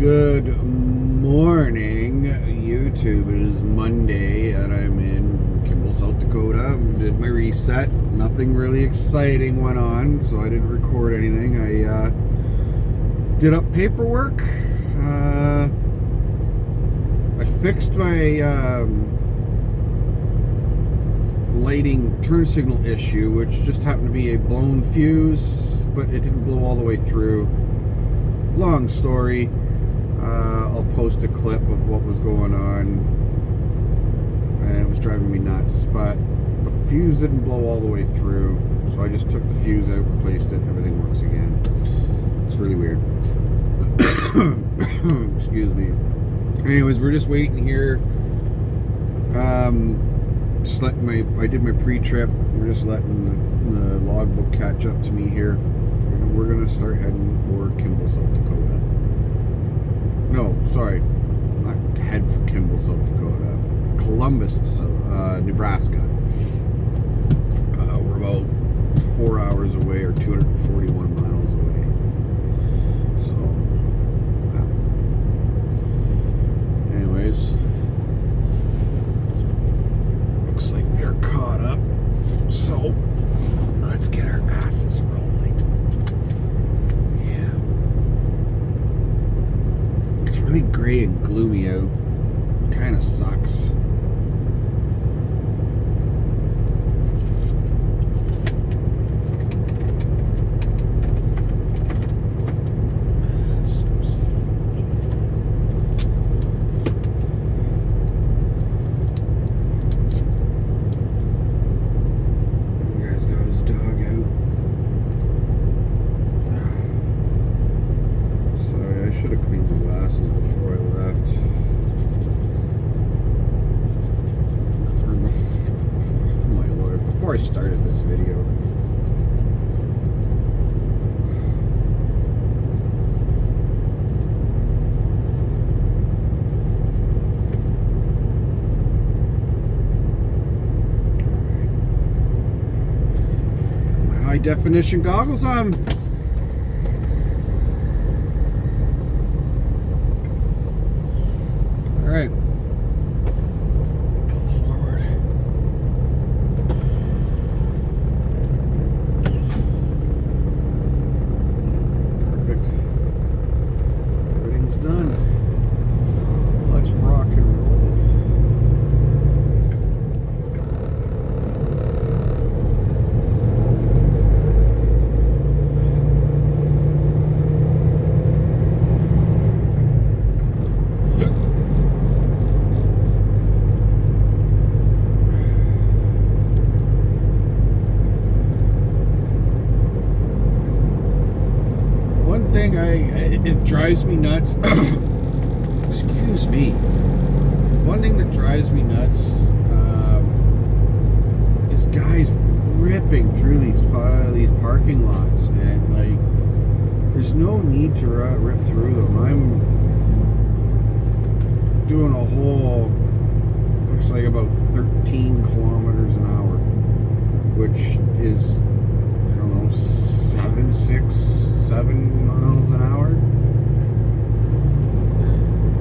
Good morning, YouTube. It is Monday and I'm in Kimball, South Dakota. Did my reset. Nothing really exciting went on, so I didn't record anything. I did up paperwork. I fixed my lighting turn signal issue, which just happened to be a blown fuse, but it didn't blow all the way through. Long story. I'll post a clip of what was going on, and it was driving me nuts, but the fuse didn't blow all the way through, so I just took the fuse out, replaced it, everything works again. It's really weird. Excuse me. Anyways, we're just waiting here. Just letting I did my pre-trip. We're just letting the logbook catch up to me here. And we're gonna start heading for Kimball, South Dakota. No, sorry, not head for Kimball, South Dakota. Columbus, Nebraska. We're about 4 hours away, or 241 miles away. So, anyways, looks like we are caught up. So, let's get our asses rolling. It's really gray and gloomy out. Kind of sucks. Before I started this video. Got my high definition goggles on. All right. It drives me nuts. Excuse me. One thing that drives me nuts is guys ripping through these parking lots, man. Like, there's no need to rip through them. I'm doing a whole, looks like about 13 kilometers an hour, which is, I don't know, 7 miles an hour.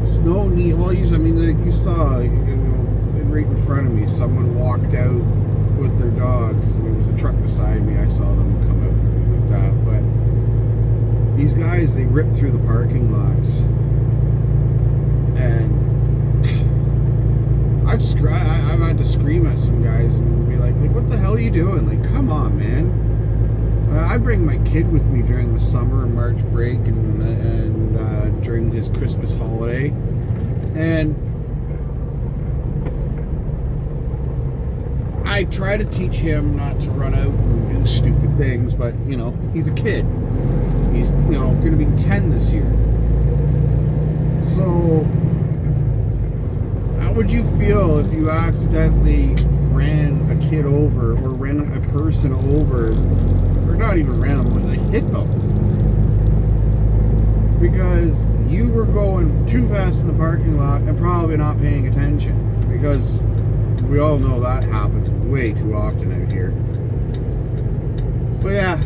There's no need. Well, I mean, like you saw, like, right in front of me, someone walked out with their dog. I mean, it was the truck beside me. I saw them come out like that. But these guys, they rip through the parking lots, and I've had to scream at some guys and be like, what the hell are you doing? Like, come on, man. I bring my kid with me during the summer and March break and during his Christmas holiday, and I try to teach him not to run out and do stupid things, but, he's a kid. He's, going to be 10 this year. So, how would you feel if you accidentally ran a kid over, or ran a person over, or not even ran them, but like hit them, because you were going too fast in the parking lot and probably not paying attention? Because we all know that happens way too often out here. But yeah, 2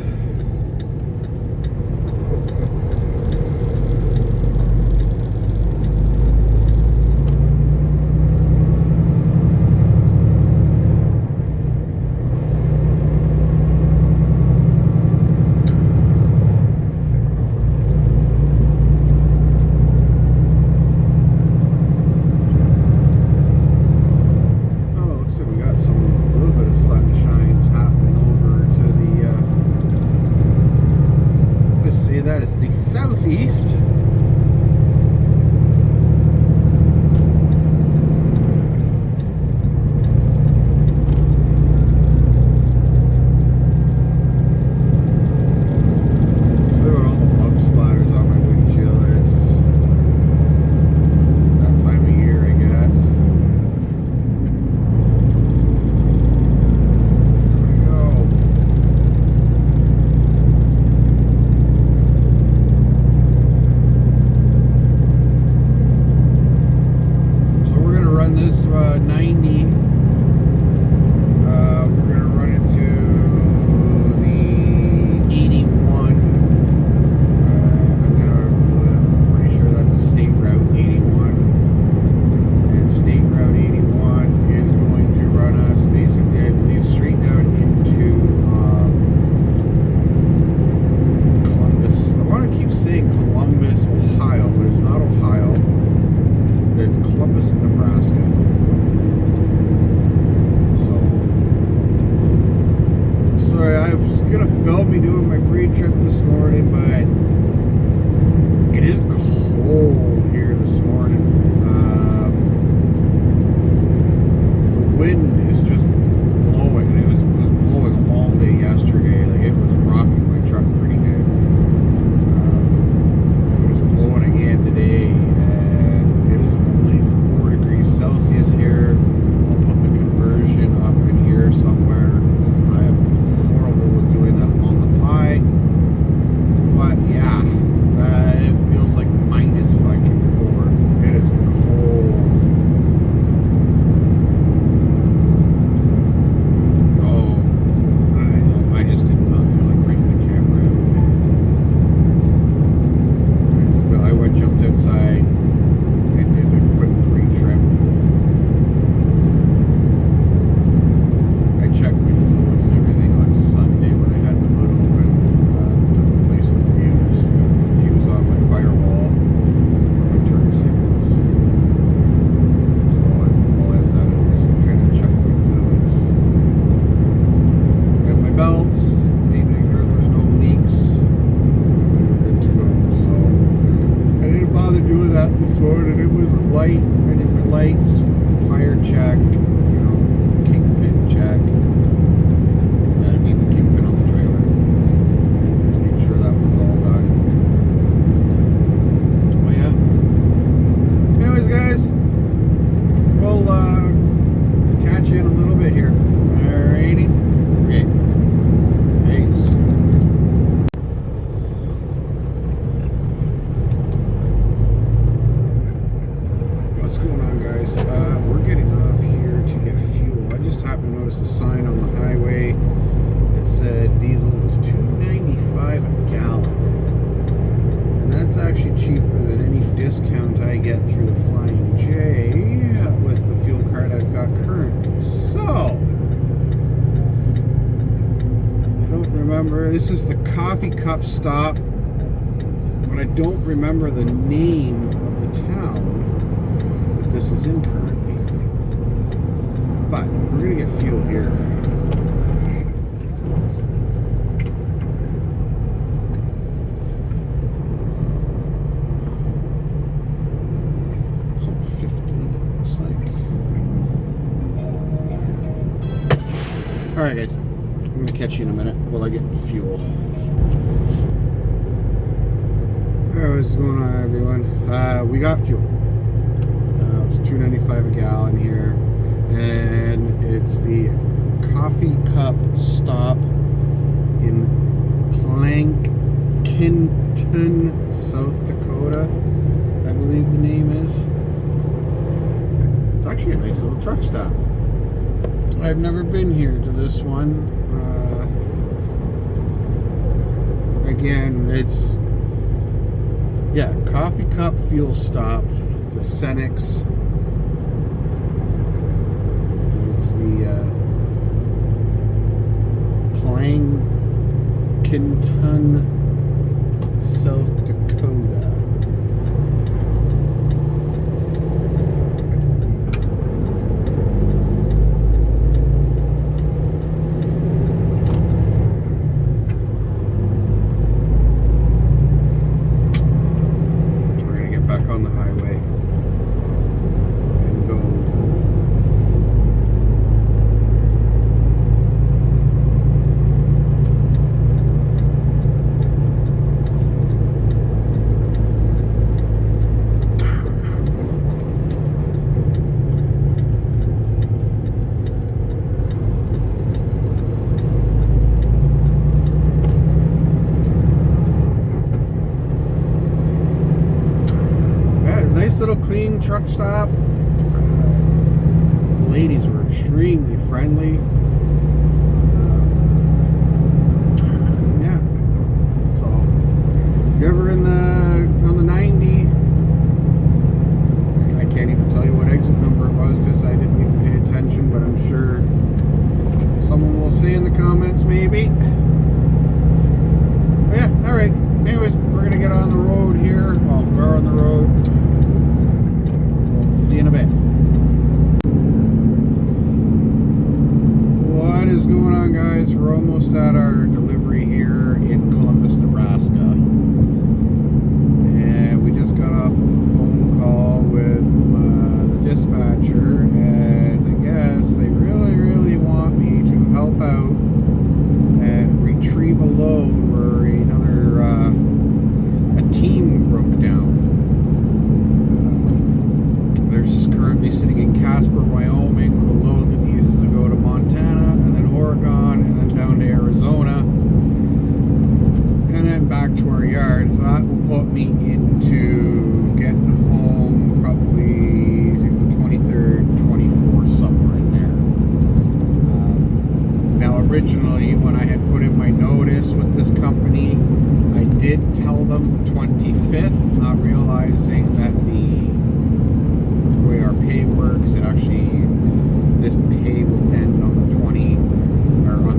gonna film me doing my pre-trip this morning, but it is cold here this morning. The wind is just blowing. It was blowing all day yesterday. Like, it was rocking my truck pretty good. It was blowing again today, and it is only 4 degrees Celsius here. I'll put the conversion up in here somewhere, because I am horrible with doing that on the fly. But yeah, it feels like minus fucking 4. It is cold. Oh, I just did not feel like bringing the camera out. I jumped outside and did a quick pre-trip. I checked my fluids and everything on Sunday when I had the hood open to replace the fuse. The fuse on my firewall for my turn signals. So all I was at is kind of check my fluids. Got my belts, made sure there was no leaks. We were good to go. So I didn't bother doing that this morning. It was a light. I did my lights, tire check, kingpin check. The kingpin on the trailer. Make sure that was all done. Oh yeah. Anyways, guys, we'll catch you in a little bit here. Alrighty. Okay. Peace. What's going on, guys? We're getting off here to get fuel. I just happened to notice a sign on the highway that said diesel was $2.95 a gallon. And that's actually cheaper than any discount I get through the Flying J with the fuel card I've got currently. So, I don't remember. This is the coffee cup stop, but I don't remember the name of the town that this is in currently. But we're going to get fuel here. Pump 15, looks like. Alright, guys. I'm going to catch you in a minute while I get fuel. Alright, what's going on, everyone? We got fuel. It's $2.95 a gallon here. And it's the coffee cup stop in Plankinton, South Dakota, I believe the name is. It's actually a nice little truck stop. I've never been here to this one. Again, it's coffee cup fuel stop. It's a Cenex. It's the Plankinton, South Dakota. We're gonna get back on the highway and go. Little clean truck stop. The ladies were extremely friendly. So if you're ever on the 90, I can't even tell you what exit number it was because I didn't even pay attention, but I'm sure someone will say in the comments maybe. But yeah, alright. Anyways, we're gonna get on the road here. Well, we're on the road. See you in a bit. What is going on, guys? We're almost at our delivery originally, when I had put in my notice with this company, I did tell them the 25th, not realizing that the way our pay works, it actually, this pay will end on the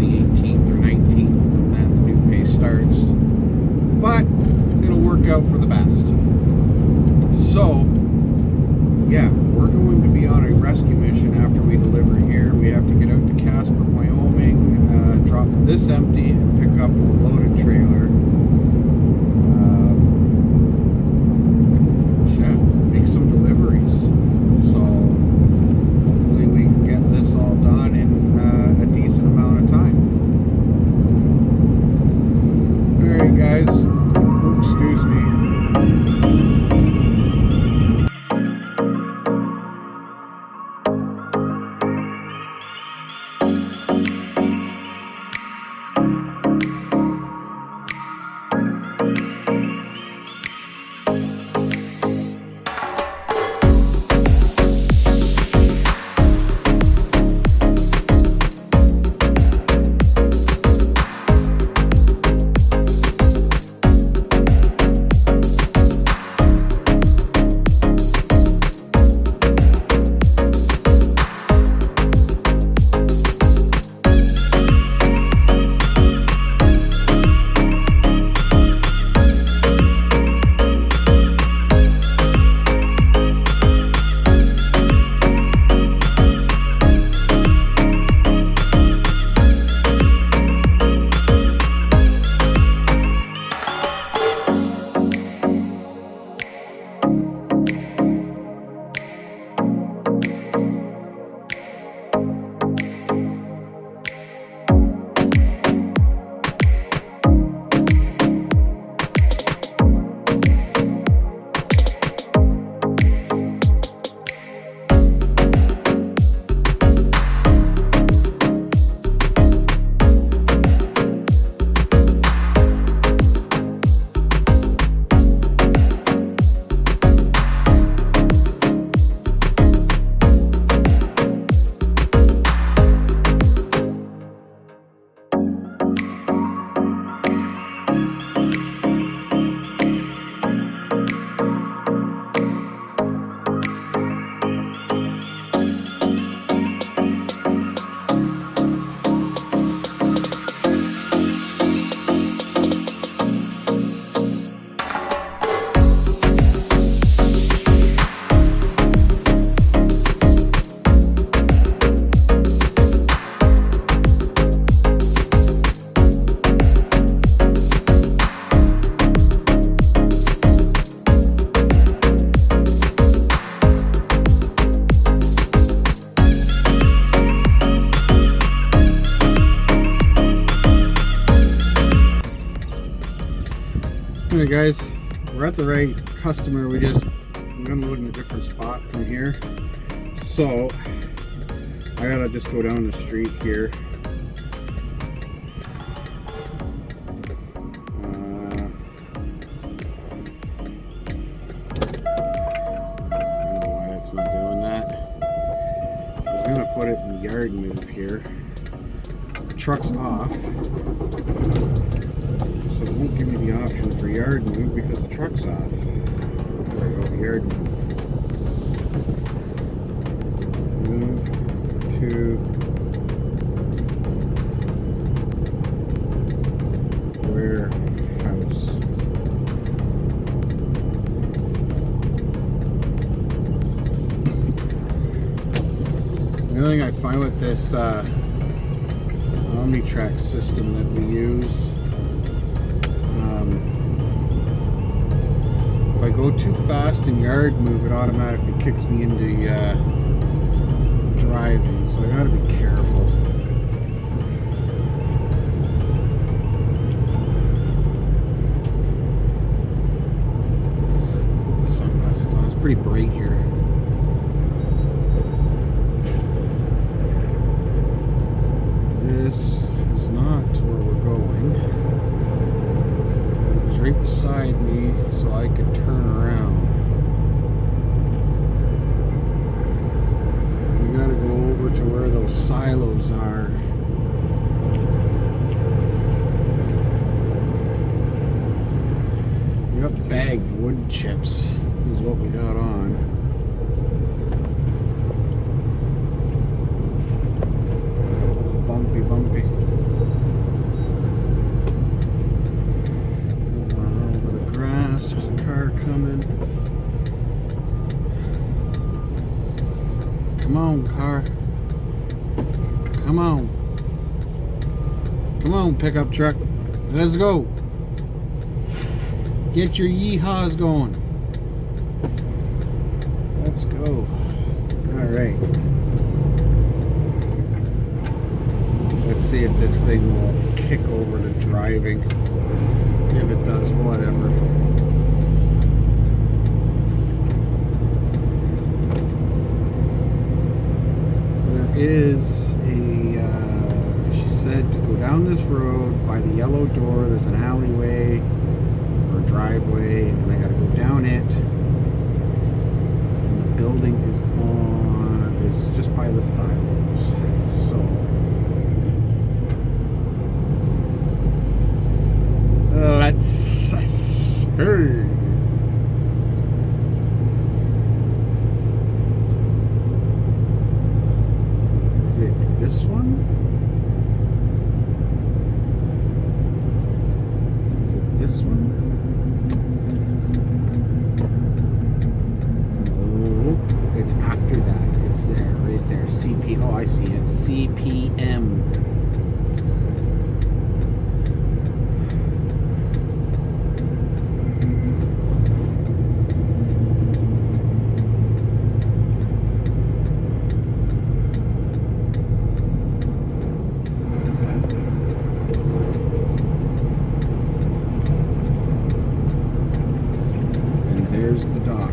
18th or 19th, and then the new pay starts. But it'll work out for the best. So, yeah, we're going to be on a rescue mission after we deliver here. We have to get out to Casper, Wyoming, drop this empty, and pick up a loaded trailer. Make some deliveries. So, hopefully we can get this all done in a decent amount of time. Alright guys, excuse me. Alright guys, we're at the right customer. I'm gonna load in a different spot from here. So I gotta just go down the street here. I don't know why it's not doing that. I was gonna put it in yard move here. The truck's off. So it won't give me the option for yard move because the truck's off. There we go, yard move. Move to warehouse. The only thing I find with this Omnitrack system that we use, if I go too fast in yard move, it automatically kicks me into driving, so I gotta be careful. Put my sunglasses on. It's pretty bright here. This is not where we're going. It's right beside me, so I could turn around. We gotta go over to where those silos are. bagged wood chips is what we got on. Bumpy. Over the grass, there's a car coming. Come on, car. Come on. Come on, pickup truck. Let's go. Get your yeehaws going. Let's go. Alright. Let's see if this thing will kick over to driving. If it does, whatever. There is she said to go down this road by the yellow door. There's an alleyway or a driveway, and I gotta go down it. And the building is just by the silos. So let's see. Is it this one? Is it this one? No, it's after that. It's there, right there. CP. Oh, I see it. CPM. There's the dock.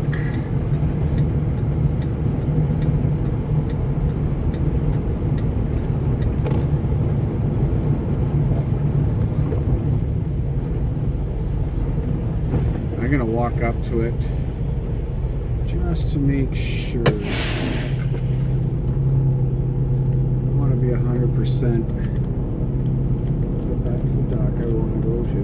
I'm gonna walk up to it just to make sure. I want to be 100% that that's the dock I want to go to.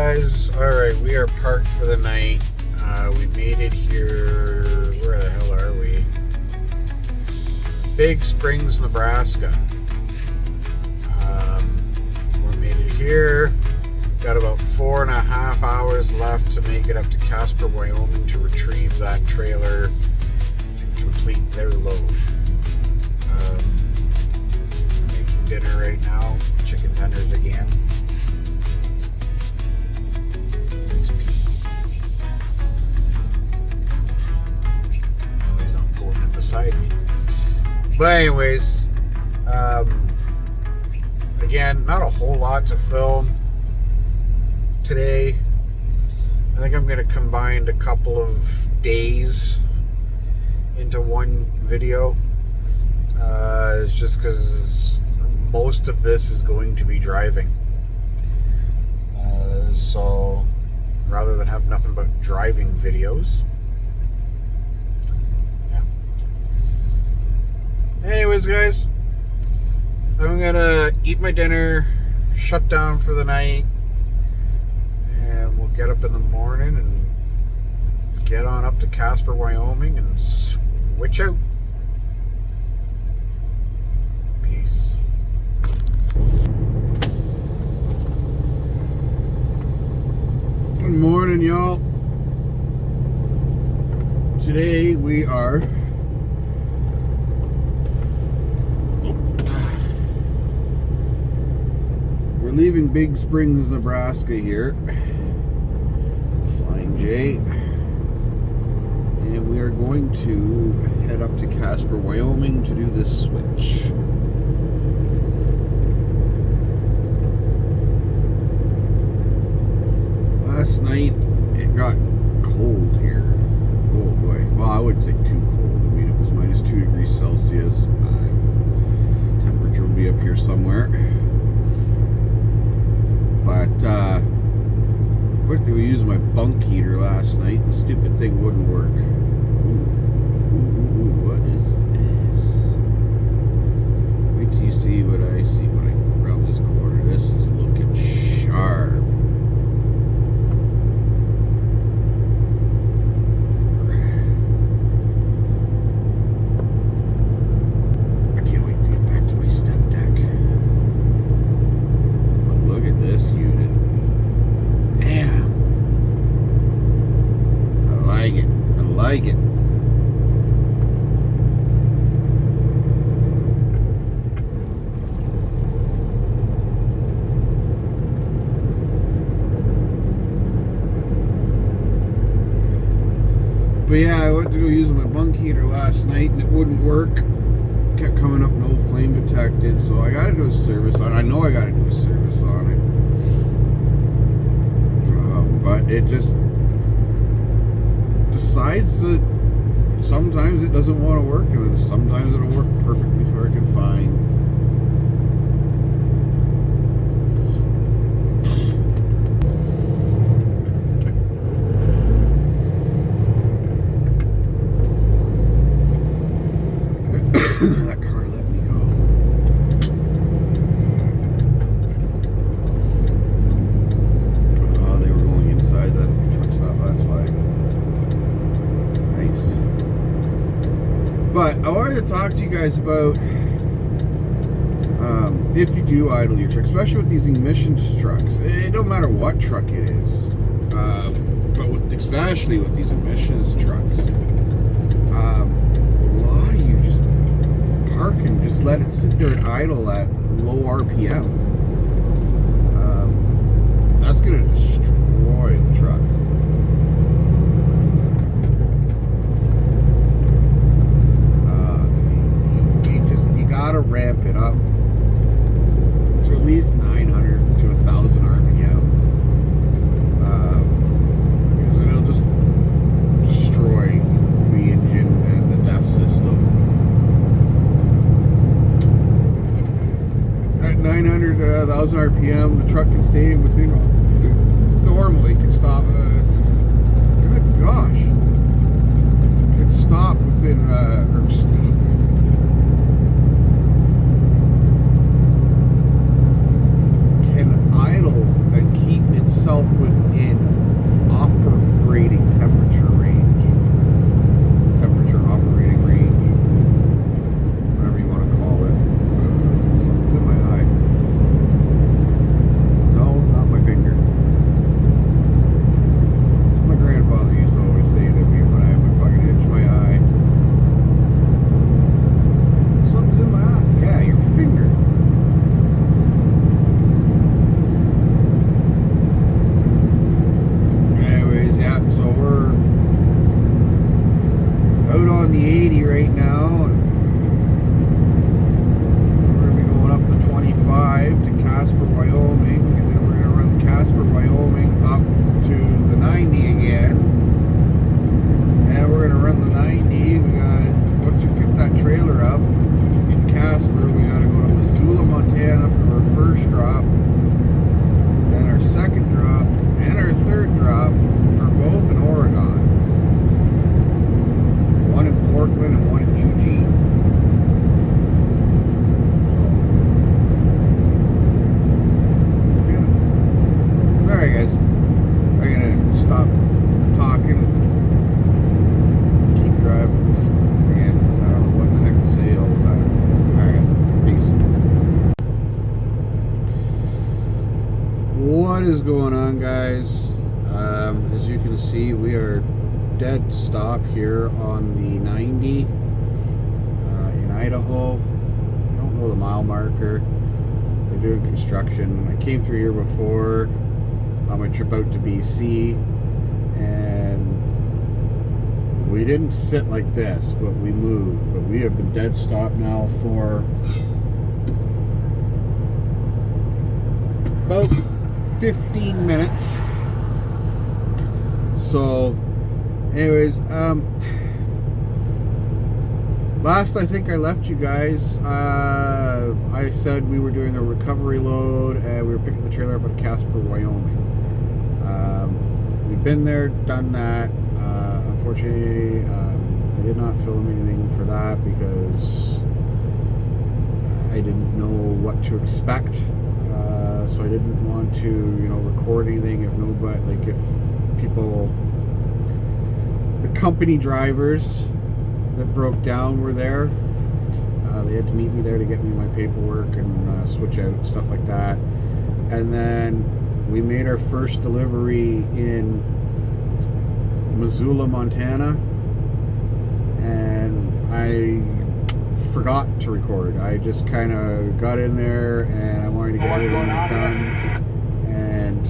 guys. Alright, we are parked for the night. We made it here. Where the hell are we? Big Springs, Nebraska. We made it here. Got about 4.5 hours left to make it up to Casper, Wyoming to retrieve that trailer and complete their load. Making dinner right now. Chicken tenders again. Beside me. But anyways, again, not a whole lot to film today. I think I'm going to combine a couple of days into one video. It's just because most of this is going to be driving. So rather than have nothing but driving videos. Anyways, guys, I'm gonna eat my dinner, shut down for the night, and we'll get up in the morning and get on up to Casper, Wyoming, and switch out. Peace. Good morning, y'all. Today we are leaving Big Springs, Nebraska here. Flying J. And we are going to head up to Casper, Wyoming to do this switch. Last night it got cold here. Oh boy. Well, I wouldn't say too cold. I mean, it was minus 2 degrees Celsius. Temperature will be up here somewhere. But, what did we use my bunk heater last night? The stupid thing wouldn't work. Ooh, what is this? Wait till you see what I see when I go around this corner. This is looking sharp. I can't wait to get back to my step deck. This unit. Damn. I like it. I like it. But yeah, I went to go use my bunk heater last night and it wouldn't work. Kept coming up no flame detected, so I gotta do a service on it. I know I gotta do a service on it. But it just decides that sometimes it doesn't want to work, and then sometimes it'll work perfectly freaking fine. That car let me go. Oh, they were going inside the truck stop, that's why. Nice. But I wanted to talk to you guys about if you do idle your truck, especially with these emissions trucks. It don't matter what truck it is, but especially with these emissions trucks. A lot of you just park and just let it sit there and idle at low RPM. That's going to destroy the truck. You gotta ramp it up to at least 900 to 1,000 RPM, because it'll just destroy the engine and the DEF system. At 900 to 1,000 RPM, the truck can stay within, normally can stop, good gosh, can stop within, or stop. Idle and keep itself within to see, we are dead stop here on the 90 in Idaho. I don't know the mile marker. They're doing construction. I came through here before on my trip out to BC, and we didn't sit like this, but we moved. But we have been dead stop now for about 15 minutes. So anyways, last I think I left you guys, I said we were doing a recovery load and we were picking the trailer up at Casper, Wyoming. We've been there, done that. Unfortunately, I did not film anything for that because I didn't know what to expect. So I didn't want to, record anything if nobody, like if people, the company drivers that broke down were there. They had to meet me there to get me my paperwork and switch out stuff like that. And then we made our first delivery in Missoula, Montana, and I forgot to record. I just kind of got in there and I wanted to get everything done, and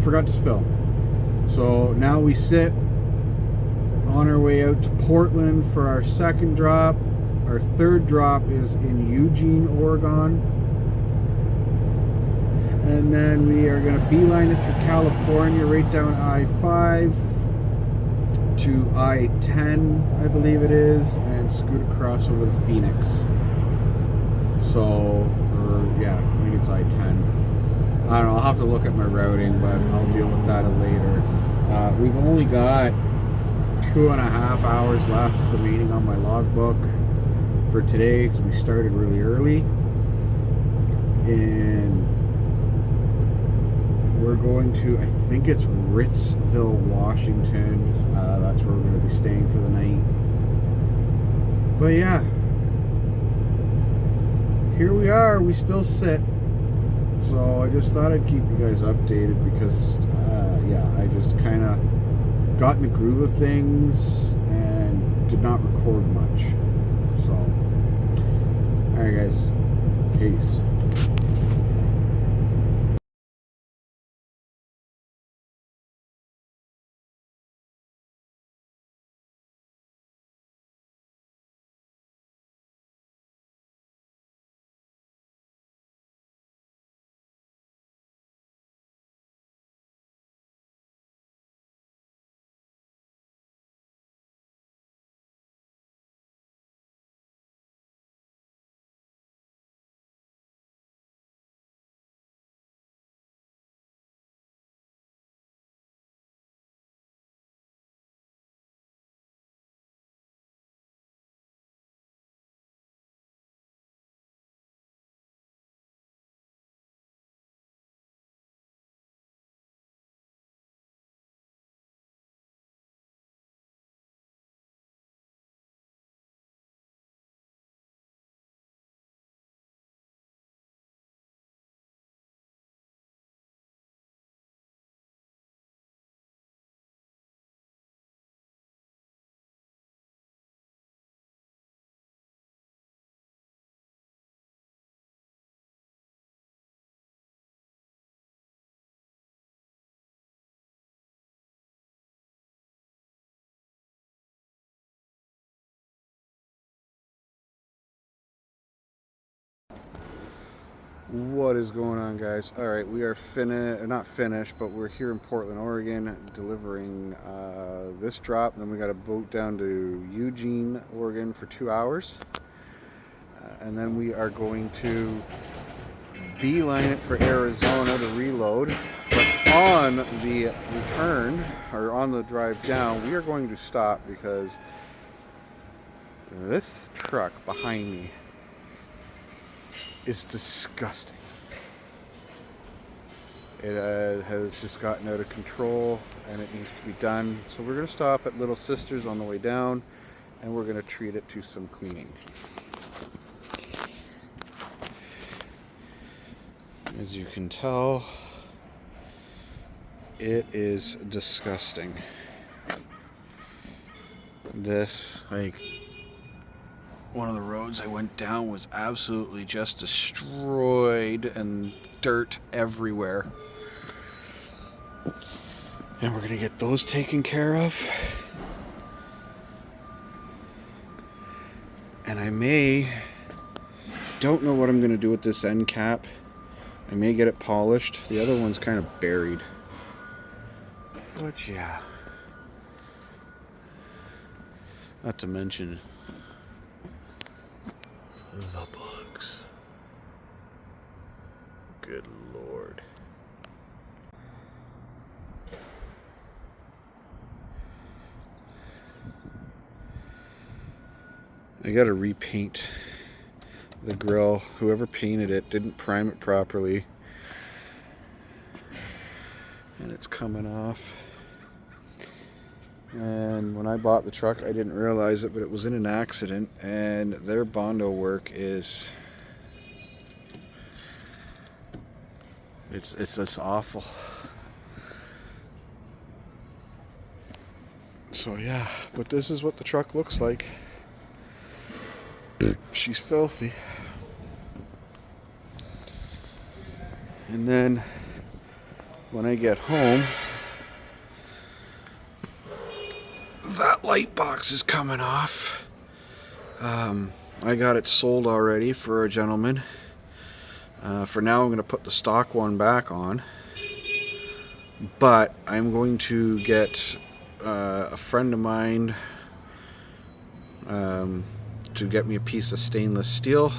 forgot to film. So now we sit on our way out to Portland for our second drop. Our third drop is in Eugene, Oregon. And then we are going to beeline it through California, right down I-5 to I-10, I believe it is, and scoot across over to Phoenix. So, I think it's I-10. I don't know, I'll have to look at my routing, but I'll deal with that later. We've only got 2.5 hours left remaining on my logbook for today because we started really early. And we're going to, I think it's Ritzville, Washington. That's where we're going to be staying for the night. But yeah, here we are. We still sit. So I just thought I'd keep you guys updated because, I just kind of got in the groove of things and did not record much. So, alright guys, peace. What is going on, guys? All right, we are not finished, but we're here in Portland, Oregon, delivering this drop. Then we got a boat down to Eugene, Oregon for 2 hours. And then we are going to beeline it for Arizona to reload. But on the return, or on the drive down, we are going to stop because this truck behind me is disgusting. It has just gotten out of control and it needs to be done. So we're going to stop at Little Sisters on the way down and we're going to treat it to some cleaning. As you can tell, It is disgusting. This, like, one of the roads I went down was absolutely just destroyed and dirt everywhere. And we're gonna get those taken care of. And don't know what I'm gonna do with this end cap. I may get it polished. The other one's kind of buried. But yeah. Not to mention the bugs. Good Lord. I gotta repaint the grill. Whoever painted it didn't prime it properly. And it's coming off. And when I bought the truck, I didn't realize it, but it was in an accident, and their Bondo work is it's just awful. So yeah, but this is what the truck looks like. She's filthy. And then when I get home, that light box is coming off. I got it sold already for a gentleman. For now, I'm going to put the stock one back on. But I'm going to get a friend of mine to get me a piece of stainless steel.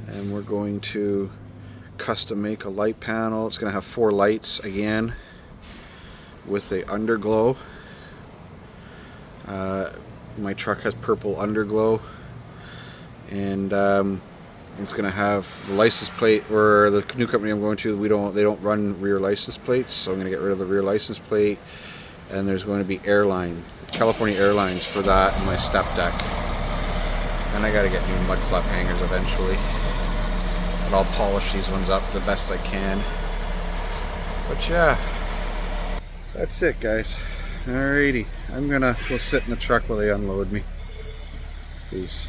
And we're going to custom make a light panel. It's going to have 4 lights again with a underglow. My truck has purple underglow, and it's going to have the license plate, or the new company I'm going to, they don't run rear license plates, so I'm going to get rid of the rear license plate, and there's going to be California Airlines for that in my step deck. And I got to get new mud flap hangers eventually, but I'll polish these ones up the best I can. But yeah, that's it, guys. Alrighty, I'm gonna go sit in the truck while they unload me. Peace.